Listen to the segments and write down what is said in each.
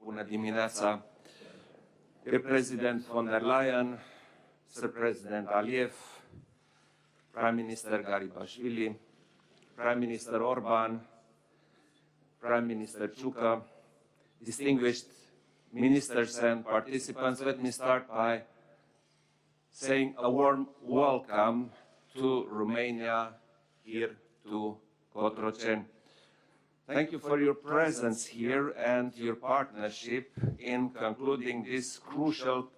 bună dimineața, dear President von der Leyen, Sir President Aliyev, Prime Minister Garibashvili, Prime Minister Orban, Prime Minister Ciucă, distinguished ministers and participants, let me start by saying a warm welcome to Romania here to Cotroceni. Thank you for your presence here and your partnership in concluding this crucial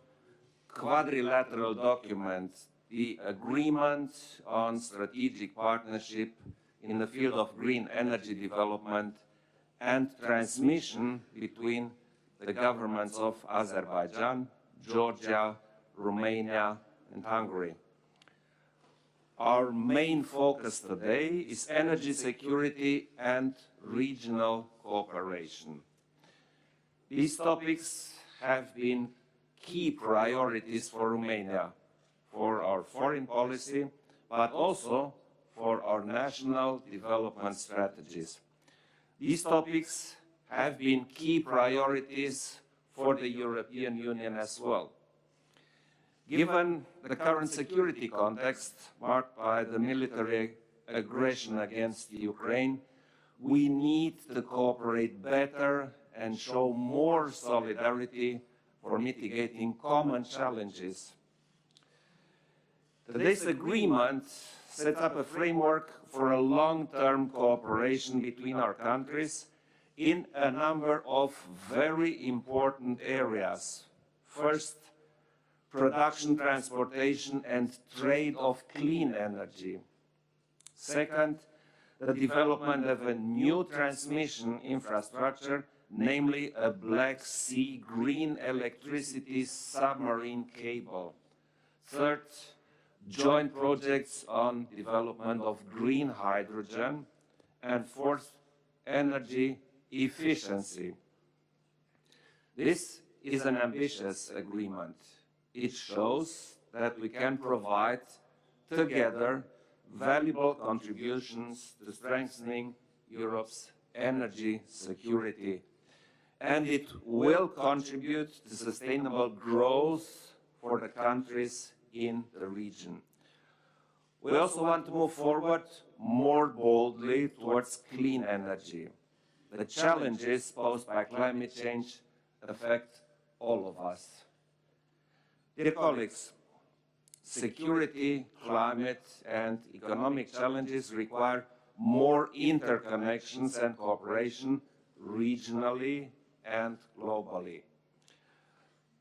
quadrilateral document, the Agreement on Strategic Partnership in the field of green energy development and transmission between the governments of Azerbaijan, Georgia, Romania, and Hungary. Our main focus today is energy security and regional cooperation. These topics have been key priorities for Romania, for our foreign policy, but also for our national development strategies. These topics have been key priorities for the European Union as well. Given the current security context marked by the military aggression against Ukraine, we need to cooperate better and show more solidarity for mitigating common challenges. Today's agreement sets up a framework for a long-term cooperation between our countries in a number of very important areas. First, production, transportation, and trade of clean energy. Second, the development of a new transmission infrastructure, namely a Black Sea green electricity submarine cable. Third, joint projects on development of green hydrogen. And fourth, energy efficiency. This is an ambitious agreement. It shows that we can provide together valuable contributions to strengthening Europe's energy security. And it will contribute to sustainable growth for the countries in the region. We also want to move forward more boldly towards clean energy. The challenges posed by climate change affect all of us. Dear colleagues, security, climate, and economic challenges require more interconnections and cooperation regionally and globally.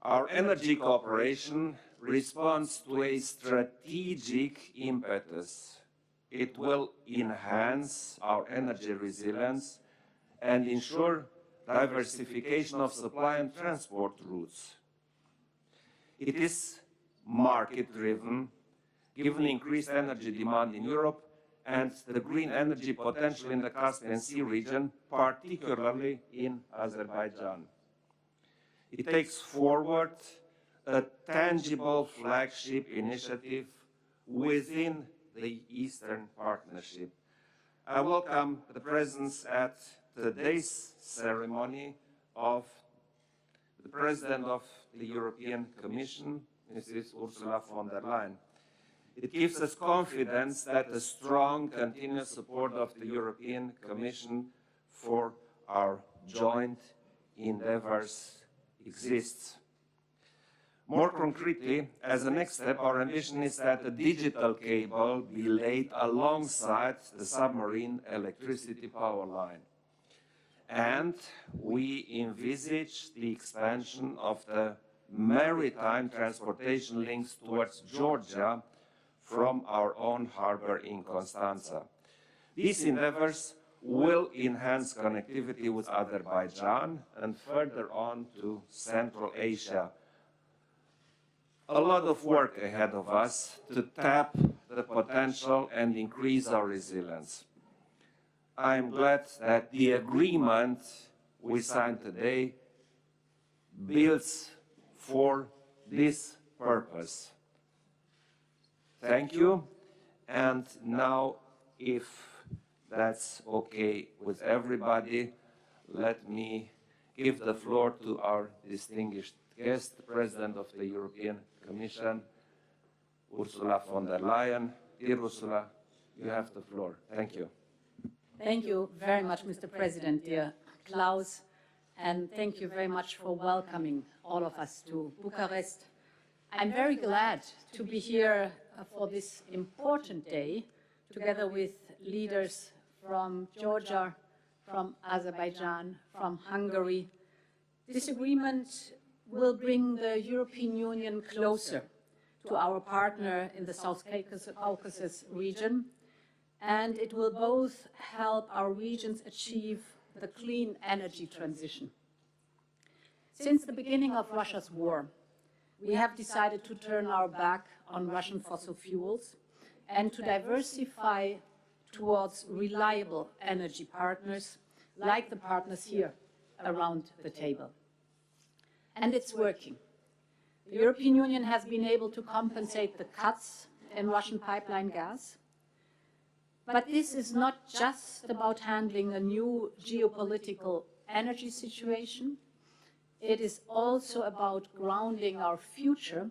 Our energy cooperation responds to a strategic impetus. It will enhance our energy resilience and ensure diversification of supply and transport routes. It is market-driven, given increased energy demand in Europe and the green energy potential in the Caspian Sea region, particularly in Azerbaijan. It takes forward a tangible flagship initiative within the Eastern Partnership. I welcome the presence at today's ceremony of the President of the European Commission, Mrs. Ursula von der Leyen. It gives us confidence that a strong continuous support of the European Commission for our joint endeavors exists. More concretely, as a next step, our ambition is that a digital cable be laid alongside the submarine electricity power line. And we envisage the expansion of the maritime transportation links towards Georgia from our own harbor in Constanța. These endeavors will enhance connectivity with Azerbaijan and further on to Central Asia. A lot of work ahead of us to tap the potential and increase our resilience. I am glad that the agreement we signed today builds for this purpose. Thank you. And now, if that's okay with everybody, let me give the floor to our distinguished guest, the President of the European Commission, Ursula von der Leyen. Dear Ursula, you have the floor. Thank you. Thank you very much, Mr. President, dear Klaus, and thank you very much for welcoming all of us to Bucharest. I'm very glad to be here for this important day, together with leaders from Georgia, from Azerbaijan, from Hungary. This agreement will bring the European Union closer to our partner in the South Caucasus region, and it will both help our regions achieve the clean energy transition. Since the beginning of Russia's war, we have decided to turn our back on Russian fossil fuels and to diversify towards reliable energy partners, like the partners here around the table. And it's working. The European Union has been able to compensate the cuts in Russian pipeline gas. But this is not just about handling a new geopolitical energy situation. It is also about grounding our future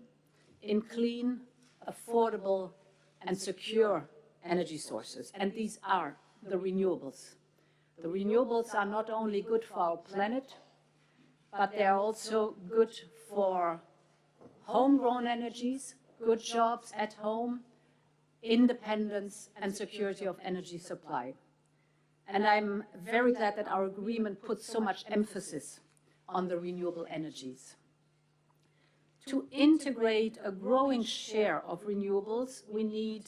in clean, affordable, and secure energy sources. And these are the renewables. The renewables are not only good for our planet, but they are also good for homegrown energies, good jobs at home, independence and security of energy supply. And I'm very glad that our agreement puts so much emphasis on the renewable energies. To integrate a growing share of renewables, we need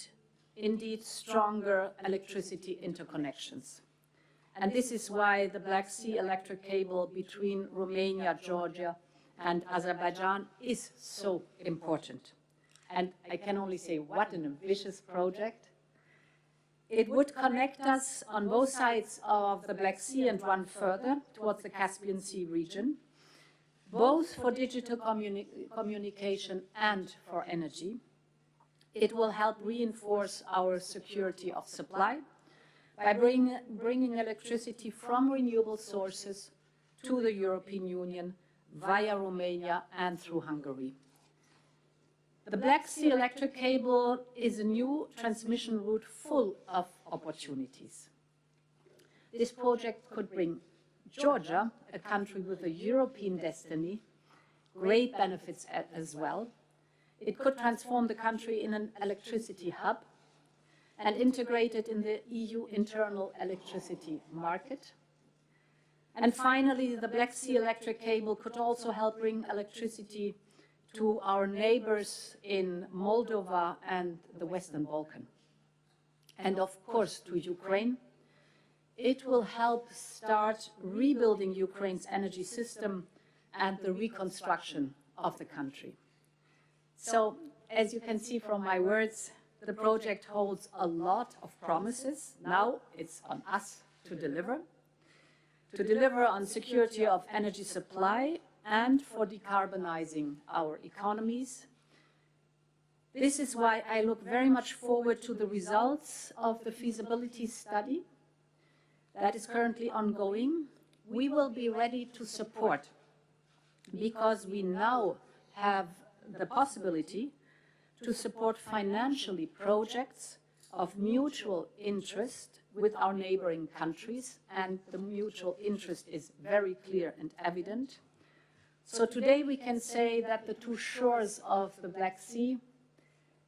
indeed stronger electricity interconnections. And this is why the Black Sea electric cable between Romania, Georgia, and Azerbaijan is so important. And I can only say, what an ambitious project. It would connect us on both sides of the Black Sea and run further towards the Caspian Sea region, both for digital communication and for energy. It will help reinforce our security of supply by bringing electricity from renewable sources to the European Union via Romania and through Hungary. The Black Sea electric cable is a new transmission route full of opportunities. This project could bring Georgia, a country with a European destiny, great benefits as well. It could transform the country in an electricity hub and integrate it in the EU internal electricity market. And finally, the Black Sea electric cable could also help bring electricity to our neighbors in Moldova and the Western Balkans. And of course to Ukraine. It will help start rebuilding Ukraine's energy system and the reconstruction of the country. So, as you can see from my words, the project holds a lot of promises. Now it's on us to deliver on security of energy supply and for decarbonizing our economies. This is why I look very much forward to the results of the feasibility study that is currently ongoing. We will be ready to support, because we now have the possibility to support financially projects of mutual interest with our neighboring countries, and the mutual interest is very clear and evident. So today we can say that the two shores of the Black Sea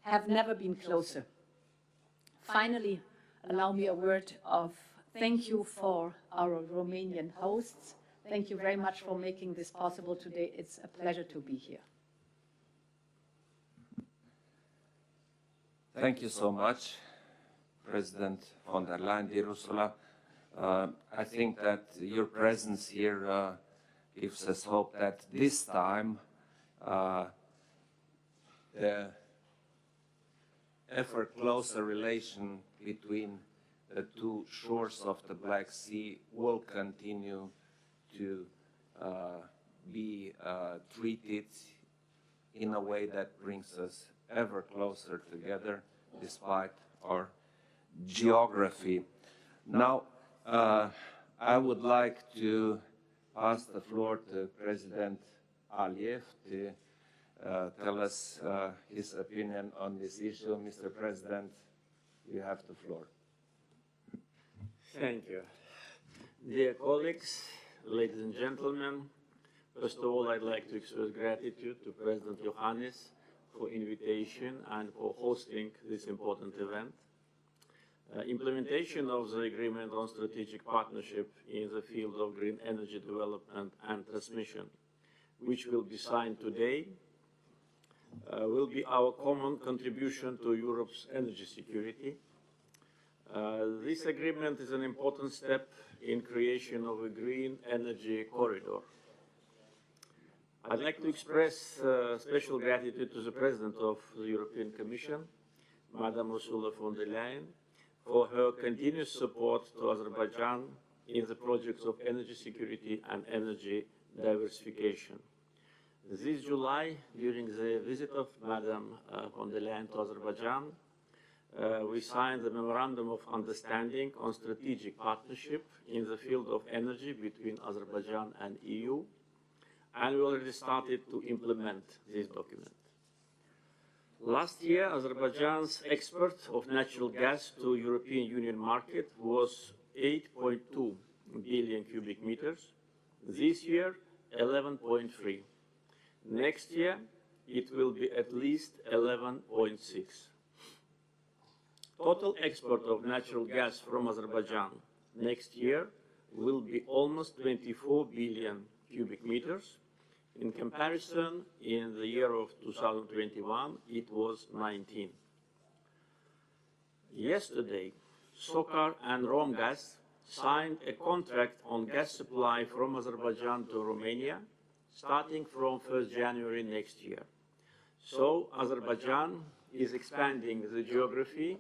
have never been closer. Finally, allow me a word of thank you for our Romanian hosts. Thank you very much for making this possible today. It's a pleasure to be here. Thank you so much, President von der Leyen, dear Ursula. I think that your presence here gives us hope that this time the ever closer relation between the two shores of the Black Sea will continue to be treated in a way that brings us ever closer together despite our geography. Now, I would like to pass the floor to President Aliyev to tell us his opinion on this issue. Mr. President, you have the floor. Thank you. Dear colleagues, ladies and gentlemen, first of all, I'd like to express gratitude to President Iohannis for invitation and for hosting this important event. Implementation of the Agreement on Strategic Partnership in the field of green energy development and transmission, which will be signed today, will be our common contribution to Europe's energy security. This agreement is an important step in creation of a green energy corridor. I'd like to express special gratitude to the President of the European Commission, Madam Ursula von der Leyen, for her continuous support to Azerbaijan in the projects of energy security and energy diversification. This July, during the visit of Madam von der Leyen to Azerbaijan, we signed the Memorandum of Understanding on Strategic Partnership in the field of energy between Azerbaijan and EU, and we already started to implement this document. Last year, Azerbaijan's export of natural gas to European Union market was 8.2 billion cubic meters. This year, 11.3. Next year, it will be at least 11.6. Total export of natural gas from Azerbaijan next year will be almost 24 billion cubic meters. In comparison, in the year of 2021, it was 19. Yesterday, SOCAR and Romgaz signed a contract on gas supply from Azerbaijan to Romania, starting from 1st January next year. So Azerbaijan is expanding the geography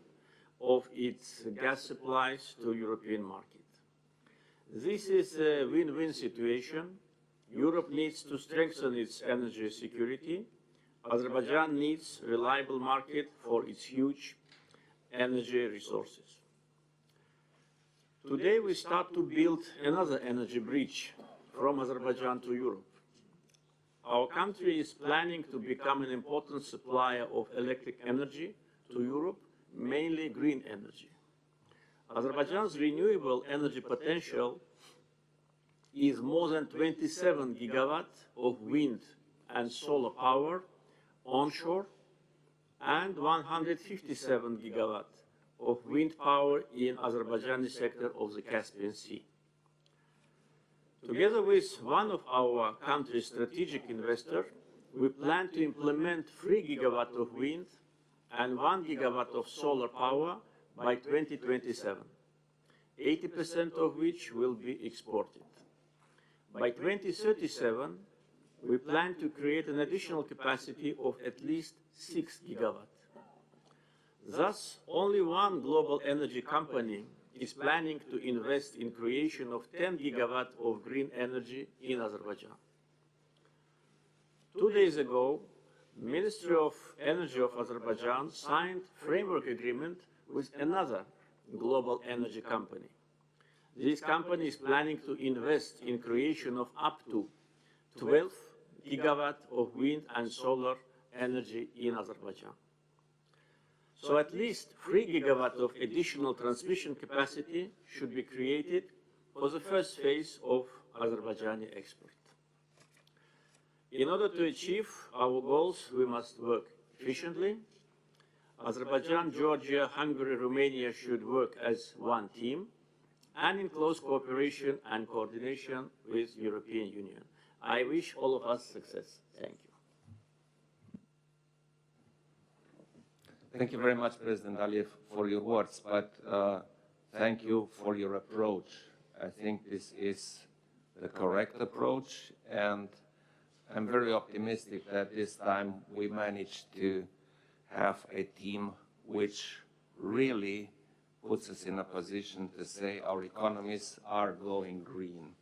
of its gas supplies to European market. This is a win-win situation. Europe needs to strengthen its energy security. Azerbaijan needs a reliable market for its huge energy resources. Today we start to build another energy bridge from Azerbaijan to Europe. Our country is planning to become an important supplier of electric energy to Europe, mainly green energy. Azerbaijan's renewable energy potential is more than 27 gigawatts of wind and solar power onshore and 157 gigawatts of wind power in Azerbaijani sector of the Caspian Sea. Together with one of our country's strategic investors, we plan to implement 3 gigawatts of wind and 1 gigawatt of solar power by 2027, 80% of which will be exported. By 2037, we plan to create an additional capacity of at least 6 gigawatts. Thus, only one global energy company is planning to invest in creation of 10 gigawatts of green energy in Azerbaijan. 2 days ago, Ministry of Energy of Azerbaijan signed framework agreement with another global energy company. This company is planning to invest in creation of up to 12 gigawatts of wind and solar energy in Azerbaijan. So at least 3 gigawatts of additional transmission capacity should be created for the first phase of Azerbaijani export. In order to achieve our goals, we must work efficiently. Azerbaijan, Georgia, Hungary, Romania should work as one team and in close cooperation and coordination with the European Union. I wish all of us success. Thank you. Thank you very much, President Aliyev, for your words, but thank you for your approach. I think this is the correct approach, and I'm very optimistic that this time we managed to have a team which really puts us in a position to say our economies are going green.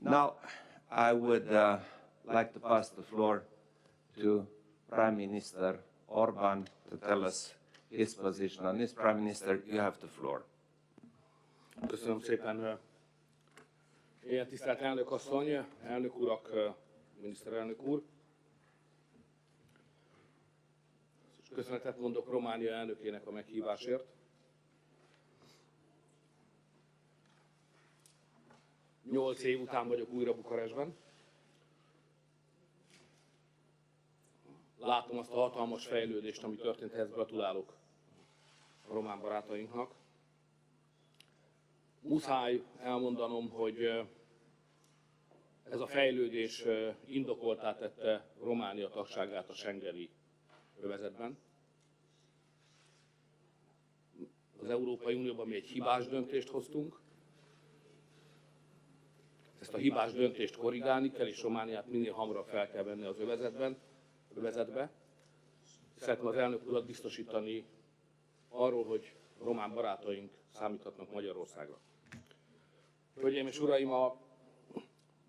Now, I would like to pass the floor to Prime Minister Orban to tell us his position on this. Prime Minister, you have the floor. Köszönöm szépen, Ilyen tisztelt elnök asszony, elnök urak, miniszterelnök úr! Köszönetet mondok Románia elnökének a meghívásért. 8 év után vagyok újra Bukarestben. Látom azt a hatalmas fejlődést, ami történt, ehhez gratulálok a román barátainknak. Muszáj elmondanom, hogy ez a fejlődés indokoltá tette Románia tagságát a schengeni övezetben. Az Európai Unióban mi egy hibás döntést hoztunk. Ezt a hibás döntést korrigálni kell, és Romániát minél hamarabb fel kell venni az övezetbe. Szeretném az elnök urat biztosítani arról, hogy román barátaink számíthatnak Magyarországra. Hölgyeim és uraim, a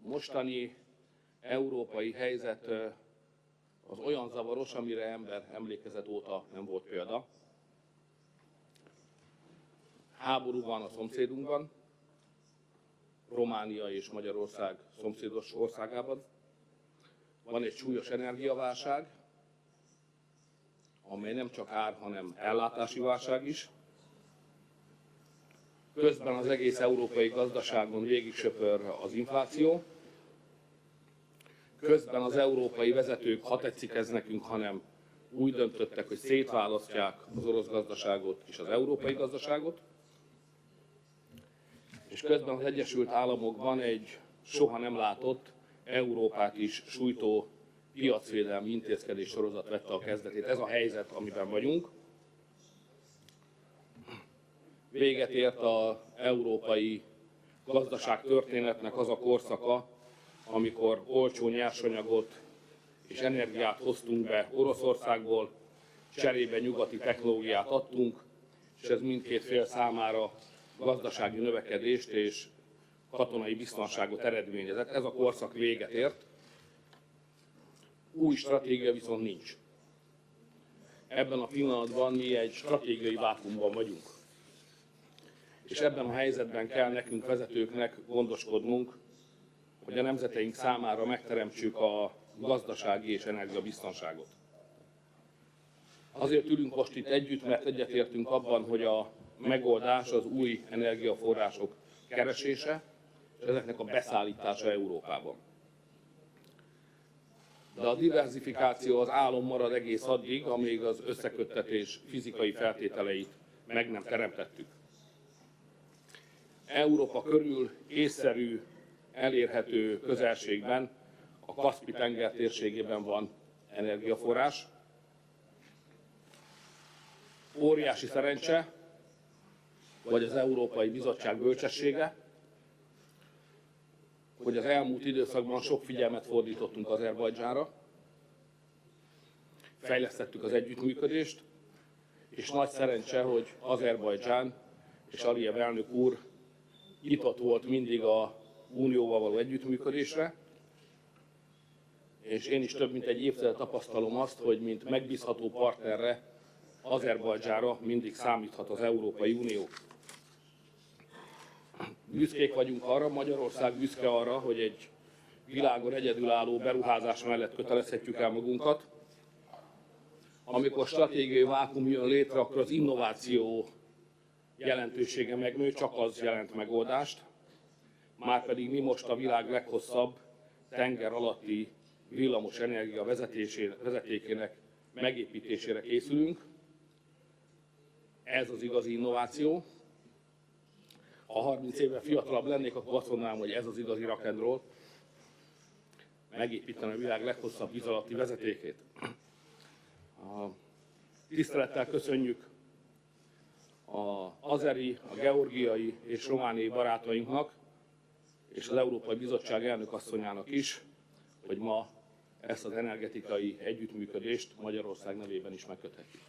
mostani európai helyzet az olyan zavaros, amire ember emlékezet óta nem volt példa. Háború van a szomszédunkban, Románia és Magyarország szomszédos országában. Van egy súlyos energiaválság, amely nem csak ár, hanem ellátási válság is. Közben az egész európai gazdaságon végig söpör az infláció. Közben az európai vezetők, ha tetszik ez nekünk, hanem úgy döntöttek, hogy szétválasztják az orosz gazdaságot és az európai gazdaságot. És közben az Egyesült Államokban egy soha nem látott, Európát is sújtó piacvédelmi intézkedés sorozat vette a kezdetét. Ez a helyzet, amiben vagyunk. Véget ért az európai gazdaságtörténetnek az a korszaka, amikor olcsó nyersanyagot és energiát hoztunk be Oroszországból, cserébe nyugati technológiát adtunk, és ez mindkét fél számára gazdasági növekedést és katonai biztonságot eredményezett. Ez a korszak véget ért. Új stratégia viszont nincs. Ebben a pillanatban mi egy stratégiai vákuumban vagyunk. És ebben a helyzetben kell nekünk vezetőknek gondoskodnunk, hogy a nemzeteink számára megteremtsük a gazdasági és energiabiztonságot. Azért ülünk most itt együtt, mert egyetértünk abban, hogy a megoldás az új energiaforrások keresése, és ezeknek a beszállítása Európában. De a diverzifikáció az álom marad egész addig, amíg az összeköttetés fizikai feltételeit meg nem teremtettük. Európa körül észszerű, elérhető közelségben, a Kaszpi-tenger térségében van energiaforrás. Óriási szerencse, vagy az Európai Bizottság bölcsessége, hogy az elmúlt időszakban sok figyelmet fordítottunk Azerbajdzsánra, fejlesztettük az együttműködést, és nagy szerencse, hogy Azerbajdzsán és Aliyev elnök úr nyitott volt mindig az Unióval való együttműködésre, és én is több mint egy évtizede tapasztalom azt, hogy mint megbízható partnerre Azerbajdzsánra mindig számíthat az Európai Unió. Büszkék vagyunk arra, Magyarország büszke arra, hogy egy világon egyedülálló beruházás mellett kötelezhetjük el magunkat. Amikor stratégiai vákuum jön létre, akkor az innováció jelentősége megnő, csak az jelent megoldást. Márpedig mi most a világ leghosszabb tenger alatti villamos energia vezetékének megépítésére készülünk. Ez az igazi innováció. Ha 30 évvel fiatalabb lennék, akkor azt mondanám, hogy ez az igazi rock and roll. Megépíteni a világ leghosszabb víz alatti vezetékét. Tisztelettel köszönjük az azeri, a georgiai és romániai barátainknak, és az Európai Bizottság elnökasszonyának is, hogy ma ezt az energetikai együttműködést Magyarország nevében is megköthetjük.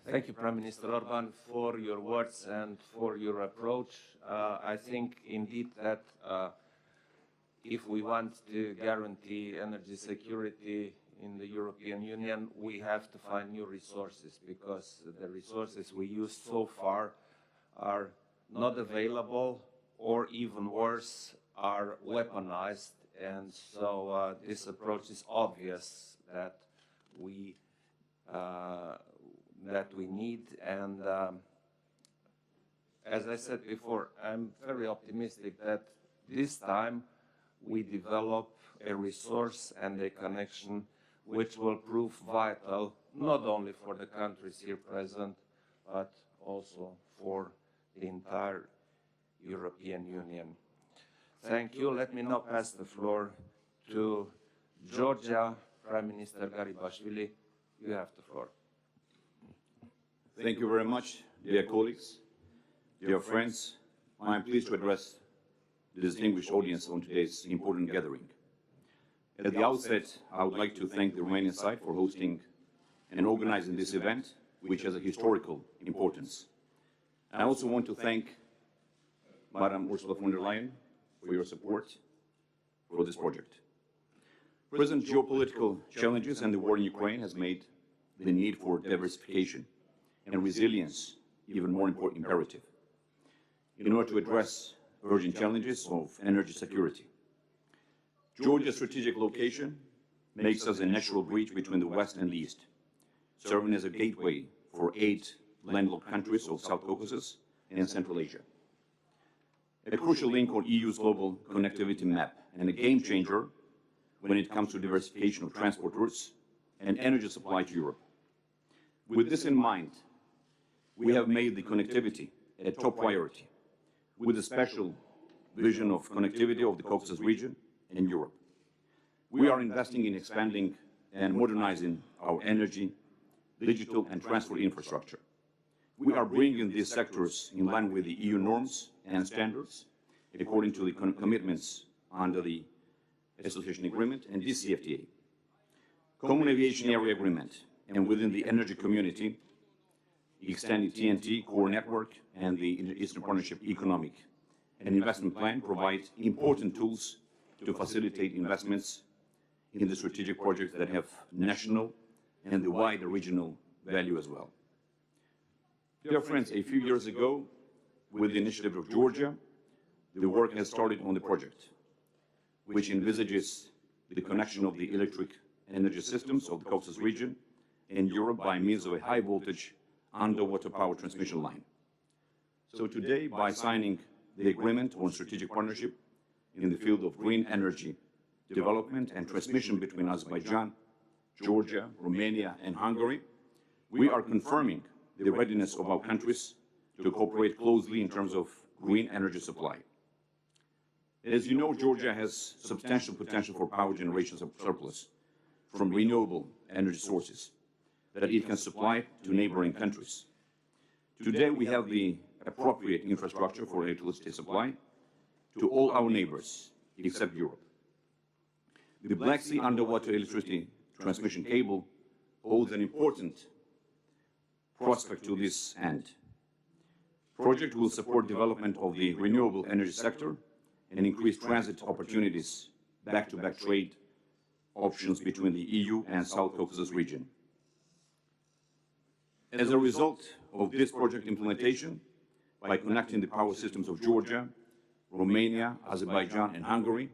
Thank you, Prime Minister Orbán, for your words and for your approach. I think indeed that if we want to guarantee energy security in the European Union, we have to find new resources because the resources we used so far are not available, or even worse, are weaponized. And so this approach is obvious that we need. And as I said before, I'm very optimistic that this time we develop a resource and a connection which will prove vital, not only for the countries here present, but also for the entire European Union. Thank you. Let me now pass the floor to Georgia Prime Minister Garibashvili. You have the floor. Thank you very much, dear colleagues, dear friends. I am pleased to address the distinguished audience on today's important gathering. At the outset, I would like to thank the Romanian side for hosting and organizing this event, which has a historical importance. I also want to thank Madam Ursula von der Leyen for your support for this project. Present geopolitical challenges and the war in Ukraine has made the need for diversification and resilience even more important imperative in order to address urgent challenges of energy security. Georgia's strategic location makes us a natural bridge between the West and the East, serving as a gateway for 8 landlocked countries of South Caucasus and Central Asia. A crucial link on EU's global connectivity map and a game changer when it comes to diversification of transport routes and energy supply to Europe. With this in mind, we have made the connectivity a top priority, with a special vision of connectivity of the Caucasus region and Europe. We are investing in expanding and modernizing our energy, digital and transport infrastructure. We are bringing these sectors in line with the EU norms and standards, according to the commitments under the Association Agreement and DCFTA, Common Aviation Area Agreement, and within the energy community, the extended TNT core network and the Eastern Partnership Economic and Investment Plan provide important tools to facilitate investments in the strategic projects that have national and the wider regional value as well. Dear friends, a few years ago, with the initiative of Georgia, the work has started on the project, which envisages the connection of the electric energy systems of the Caucasus region and Europe by means of a high-voltage underwater power transmission line. So today, by signing the agreement on strategic partnership in the field of green energy development and transmission between Azerbaijan, Georgia, Romania, and Hungary, we are confirming the readiness of our countries to cooperate closely in terms of green energy supply. As you know, Georgia has substantial potential for power generation surplus from renewable energy sources that it can supply to neighboring countries. Today, we have the appropriate infrastructure for electricity supply to all our neighbors, except Europe. The Black Sea underwater electricity transmission cable holds an important prospect to this end. The project will support development of the renewable energy sector and increase transit opportunities, back-to-back trade options between the EU and South Caucasus region. As a result of this project implementation, by connecting the power systems of Georgia, Romania, Azerbaijan, and Hungary,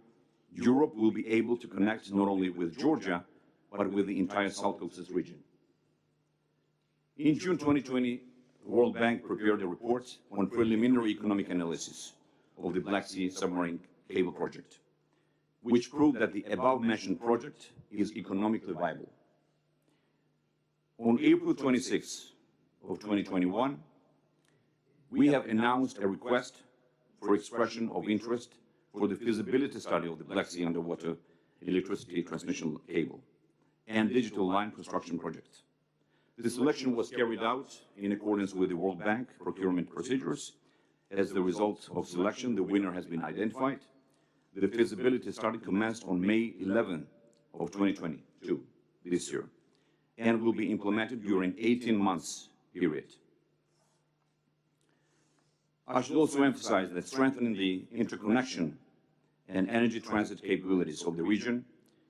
Europe will be able to connect not only with Georgia, but with the entire South Caucasus region. In June 2020, the World Bank prepared a report on preliminary economic analysis of the Black Sea submarine cable project, which proved that the above-mentioned project is economically viable. On April 26 of 2021, we have announced a request for expression of interest for the feasibility study of the Black Sea underwater electricity transmission cable and digital line construction project. The selection was carried out in accordance with the World Bank procurement procedures. As the result of selection, the winner has been identified. The feasibility study commenced on May 11 of 2022, this year, and will be implemented during 18 months period. I should also emphasize that strengthening the interconnection and energy transit capabilities of the region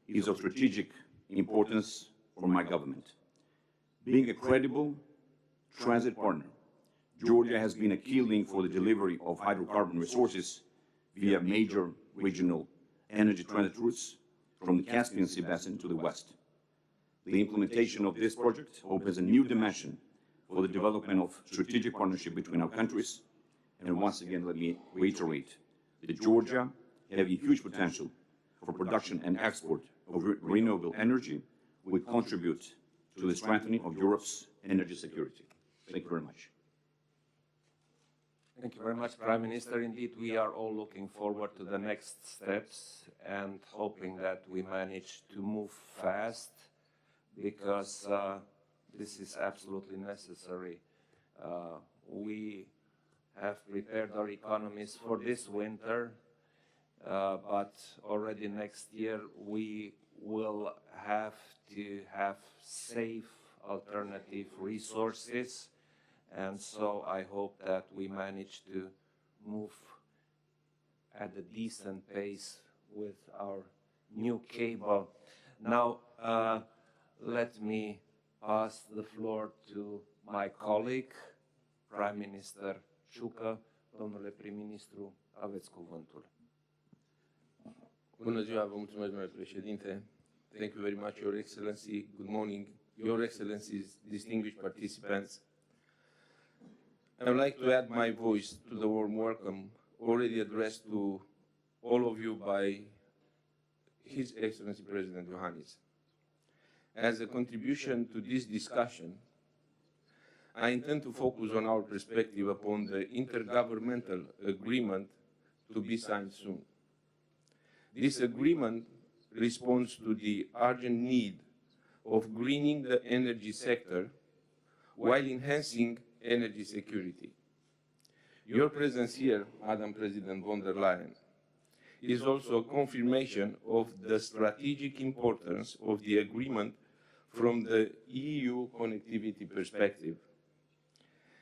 is of strategic importance for my government. Being a credible transit partner, Georgia has been a key link for the delivery of hydrocarbon resources via major regional energy transit routes from the Caspian Sea basin to the west. The implementation of this project opens a new dimension for the development of strategic partnership between our countries. And once again, let me reiterate that Georgia has a huge potential for production and export of renewable energy, will contribute to the strengthening of Europe's energy security. Thank you very much. Thank you very much, Prime Minister. Indeed, we are all looking forward to the next steps and hoping that we manage to move fast, because this is absolutely necessary. We have prepared our economies for this winter, but already next year we will have to have safe alternative resources. And so I hope that we manage to move at a decent pace with our new cable. Now, let me pass the floor to my colleague, Prime Minister Ciucă. Domnule prim-ministru, aveți cuvântul. Bună ziua, vă mulțumesc, domnule președinte. Thank you very much, Your Excellency. Good morning, Your Excellencies, distinguished participants. I would like to add my voice to the warm welcome already addressed to all of you by His Excellency President Iohannis. As a contribution to this discussion, I intend to focus on our perspective upon the intergovernmental agreement to be signed soon. This agreement responds to the urgent need of greening the energy sector while enhancing energy security. Your presence here, Madam President von der Leyen, is also a confirmation of the strategic importance of the agreement from the EU connectivity perspective.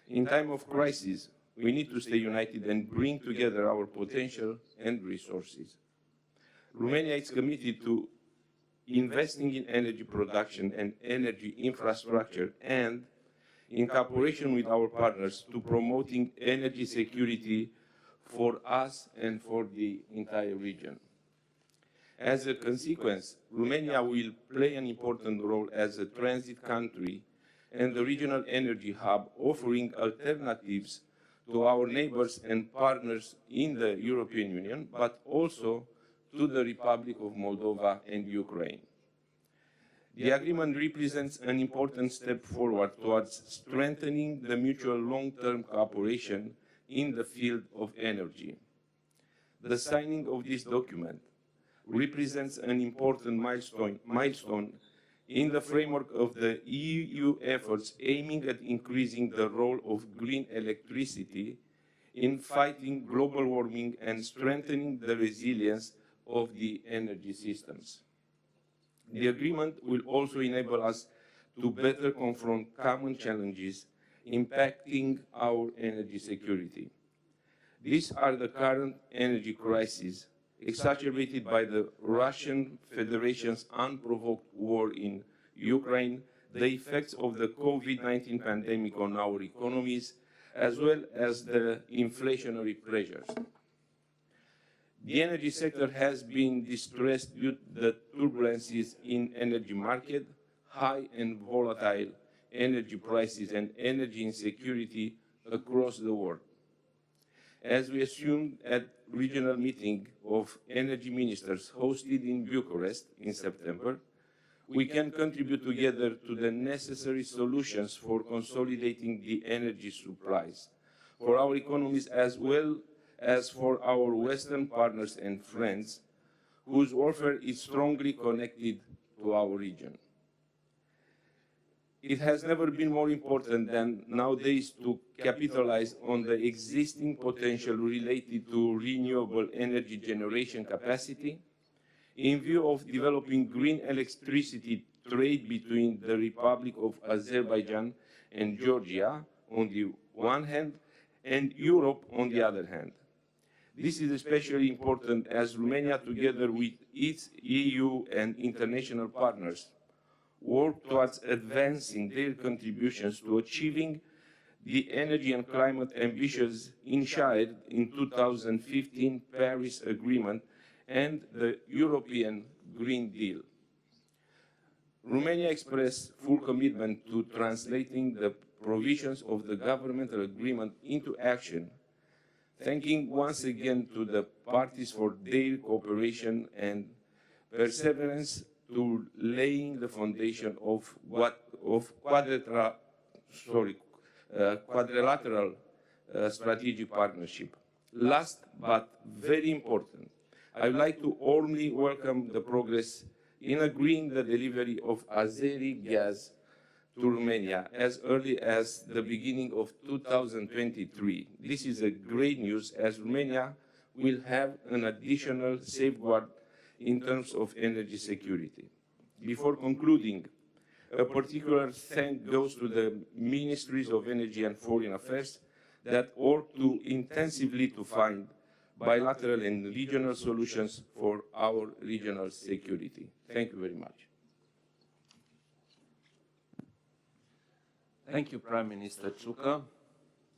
In time of crisis, we need to stay united and bring together our potential and resources. Romania is committed to investing in energy production and energy infrastructure, and in cooperation with our partners, to promoting energy security for us and for the entire region. As a consequence, Romania will play an important role as a transit country and the regional energy hub, offering alternatives to our neighbors and partners in the European Union, but also to the Republic of Moldova and Ukraine. The agreement represents an important step forward towards strengthening the mutual long-term cooperation in the field of energy. The signing of this document represents an important milestone in the framework of the EU efforts aiming at increasing the role of green electricity in fighting global warming and strengthening the resilience of the energy systems. The agreement will also enable us to better confront common challenges impacting our energy security. These are the current energy crises exacerbated by the Russian Federation's unprovoked war in Ukraine, the effects of the COVID-19 pandemic on our economies, as well as the inflationary pressures. The energy sector has been distressed due to the turbulences in energy market, high and volatile energy prices, and energy insecurity across the world. As we assumed at regional meeting of energy ministers hosted in Bucharest in September, we can contribute together to the necessary solutions for consolidating the energy supplies for our economies as well as for our Western partners and friends, whose warfare is strongly connected to our region. It has never been more important than nowadays to capitalize on the existing potential related to renewable energy generation capacity in view of developing green electricity trade between the Republic of Azerbaijan and Georgia on the one hand and Europe on the other hand. This is especially important as Romania, together with its EU and international partners, work towards advancing their contributions to achieving the energy and climate ambitions enshrined in 2015 Paris Agreement and the European Green Deal. Romania expressed full commitment to translating the provisions of the governmental agreement into action, thanking once again to the parties for their cooperation and perseverance to laying the foundation of quadrilateral strategic partnership. Last but very important, I would like to warmly welcome the progress in agreeing the delivery of Azeri gas to Romania as early as the beginning of 2023. This is a great news as Romania will have an additional safeguard in terms of energy security. Before concluding, a particular thank goes to the Ministries of Energy and Foreign Affairs that work too intensively to find bilateral and regional solutions for our regional security. Thank you very much. Thank you, Prime Minister Ciucă.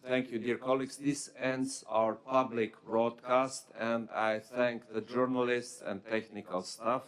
Thank you, dear colleagues. This ends our public broadcast, and I thank the journalists and technical staff.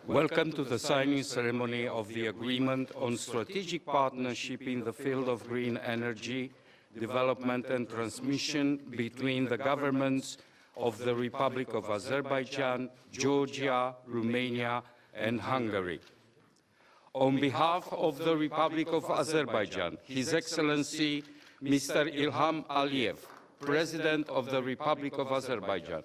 Welcome to the signing ceremony of the Agreement on Strategic Partnership in the Field of Green Energy, Development and Transmission between the governments of the Republic of Azerbaijan, Georgia, Romania, and Hungary. On behalf of the Republic of Azerbaijan, His Excellency Mr. Ilham Aliyev, President of the Republic of Azerbaijan.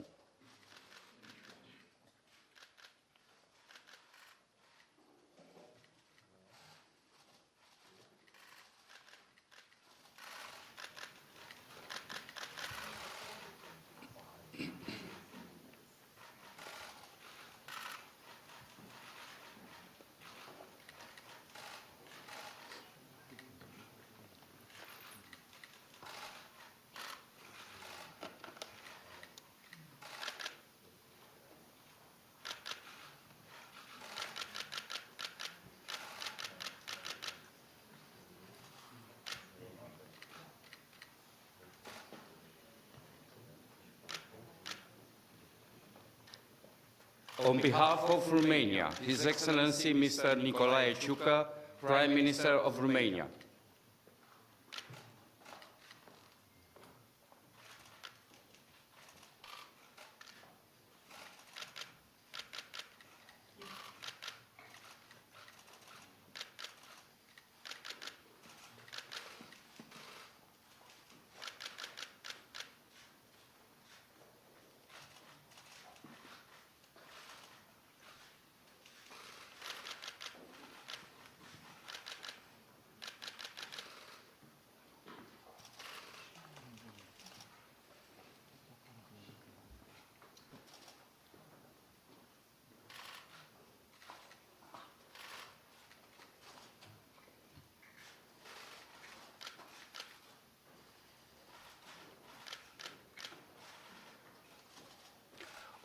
On behalf of Romania, His Excellency Mr. Nicolae Ciucă, Prime Minister of Romania.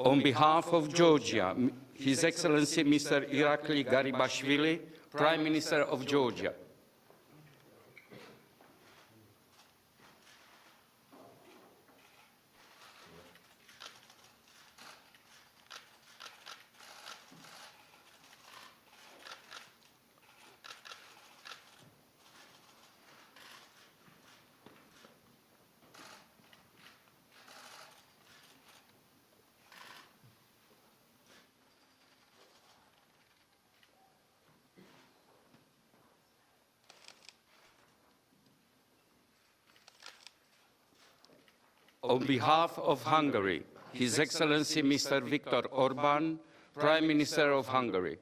On behalf of Georgia, His Excellency Mr. Irakli Garibashvili, Prime Minister of Georgia. On behalf of Hungary, His Excellency Mr. Viktor Orbán, Prime Minister of Hungary.